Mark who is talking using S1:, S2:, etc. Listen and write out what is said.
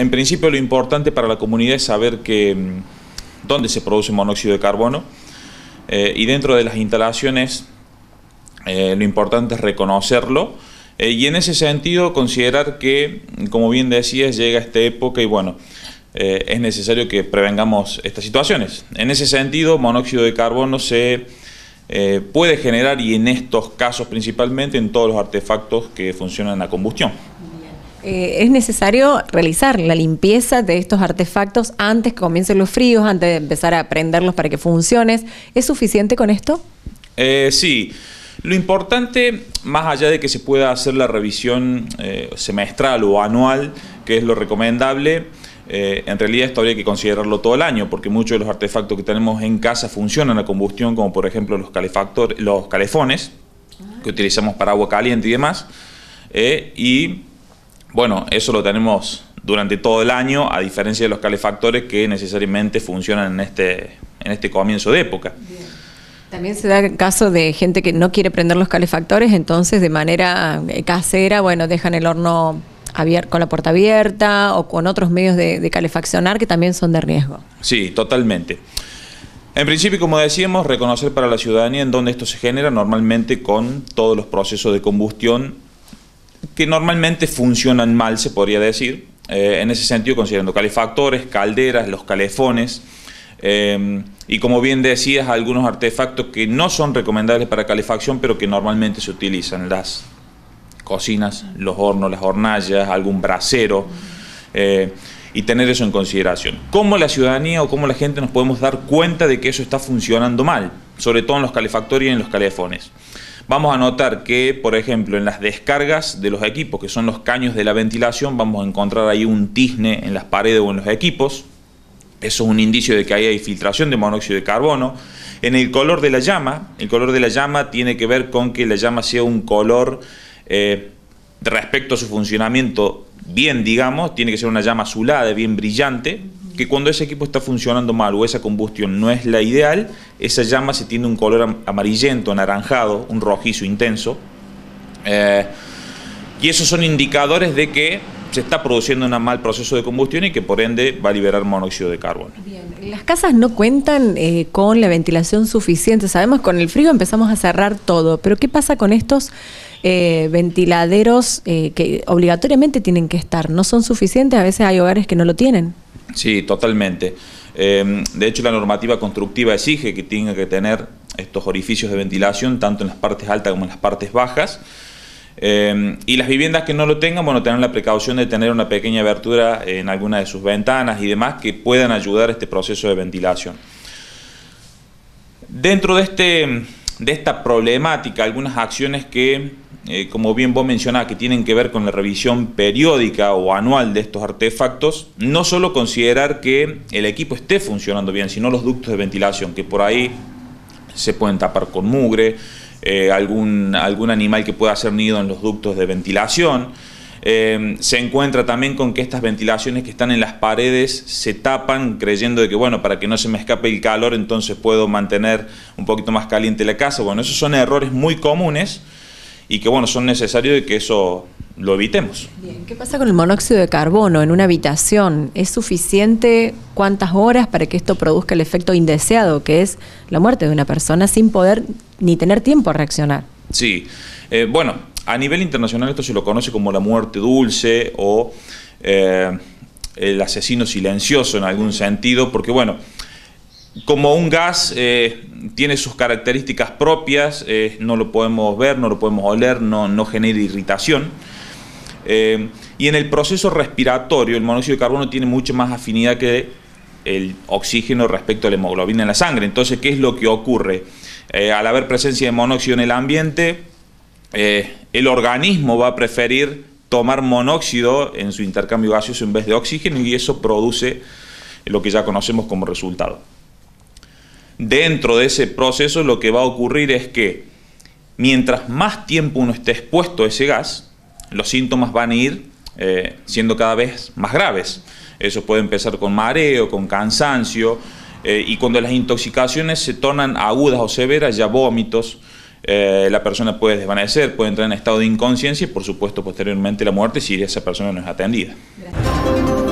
S1: En principio lo importante para la comunidad es saber dónde se produce monóxido de carbono y dentro de las instalaciones lo importante es reconocerlo y en ese sentido considerar que, como bien decías, llega esta época y bueno, es necesario que prevengamos estas situaciones. En ese sentido, monóxido de carbono se puede generar, y en estos casos principalmente, en todos los artefactos que funcionan a combustión.
S2: ¿Es necesario realizar la limpieza de estos artefactos antes que comiencen los fríos, antes de empezar a prenderlos para que funcionen? ¿Es suficiente con esto?
S1: Sí. Lo importante, más allá de que se pueda hacer la revisión semestral o anual, que es lo recomendable, en realidad esto habría que considerarlo todo el año, porque muchos de los artefactos que tenemos en casa funcionan a combustión, como por ejemplo los calefones, que utilizamos para agua caliente y demás, y bueno, eso lo tenemos durante todo el año, a diferencia de los calefactores que necesariamente funcionan en este comienzo de época.
S2: Bien. También se da el caso de gente que no quiere prender los calefactores, entonces de manera casera, bueno, dejan el horno abierto, con la puerta abierta o con otros medios de calefaccionar que también son de riesgo.
S1: Sí, totalmente. En principio, como decíamos, reconocer para la ciudadanía en dónde esto se genera, normalmente con todos los procesos de combustión que normalmente funcionan mal, se podría decir. En ese sentido, considerando calefactores, calderas, los calefones, y como bien decías, algunos artefactos que no son recomendables para calefacción, pero que normalmente se utilizan, las cocinas, los hornos, las hornallas, algún brasero, y tener eso en consideración. ¿Cómo la ciudadanía o cómo la gente nos podemos dar cuenta de que eso está funcionando mal? Sobre todo en los calefactores y en los calefones. Vamos a notar que, por ejemplo, en las descargas de los equipos, que son los caños de la ventilación, vamos a encontrar ahí un tizne en las paredes o en los equipos. Eso es un indicio de que ahí hay filtración de monóxido de carbono. En el color de la llama tiene que ver con que la llama sea un color respecto a su funcionamiento bien, digamos, tiene que ser una llama azulada, bien brillante, que cuando ese equipo está funcionando mal o esa combustión no es la ideal, esa llama se tiene un color amarillento, anaranjado, un rojizo intenso, y esos son indicadores de que se está produciendo un mal proceso de combustión y que por ende va a liberar monóxido de carbono.
S2: Bien. Las casas no cuentan con la ventilación suficiente. Sabemos que con el frío empezamos a cerrar todo, pero ¿qué pasa con estos ventiladeros que obligatoriamente tienen que estar? ¿No son suficientes? A veces hay hogares que no lo tienen.
S1: Sí, totalmente. De hecho, la normativa constructiva exige que tenga que tener estos orificios de ventilación, tanto en las partes altas como en las partes bajas. Y las viviendas que no lo tengan, bueno, tener la precaución de tener una pequeña abertura en alguna de sus ventanas y demás que puedan ayudar a este proceso de ventilación. Dentro de esta problemática, algunas acciones que, como bien vos mencionás, que tienen que ver con la revisión periódica o anual de estos artefactos, no solo considerar que el equipo esté funcionando bien, sino los ductos de ventilación, que por ahí se pueden tapar con mugre, algún animal que pueda hacer nido en los ductos de ventilación. Se encuentra también con que estas ventilaciones que están en las paredes se tapan creyendo de que, bueno, para que no se me escape el calor, entonces puedo mantener un poquito más caliente la casa. Bueno, esos son errores muy comunes y que, bueno, son necesarios de que eso lo evitemos.
S2: Bien. ¿Qué pasa con el monóxido de carbono en una habitación? ¿Es suficiente cuántas horas para que esto produzca el efecto indeseado, que es la muerte de una persona sin poder ni tener tiempo a reaccionar?
S1: Sí, bueno, a nivel internacional esto se lo conoce como la muerte dulce o el asesino silencioso en algún sentido, porque bueno, como un gas tiene sus características propias, no lo podemos ver, no lo podemos oler, no genera irritación. Y en el proceso respiratorio el monóxido de carbono tiene mucha más afinidad que el oxígeno respecto a la hemoglobina en la sangre. Entonces, ¿qué es lo que ocurre? Al haber presencia de monóxido en el ambiente, el organismo va a preferir tomar monóxido en su intercambio gaseoso en vez de oxígeno y eso produce lo que ya conocemos como resultado. Dentro de ese proceso lo que va a ocurrir es que mientras más tiempo uno esté expuesto a ese gas, los síntomas van a ir siendo cada vez más graves. Eso puede empezar con mareo, con cansancio, y cuando las intoxicaciones se tornan agudas o severas, ya vómitos, la persona puede desvanecer, puede entrar en estado de inconsciencia y por supuesto posteriormente la muerte si esa persona no es atendida.
S2: Gracias.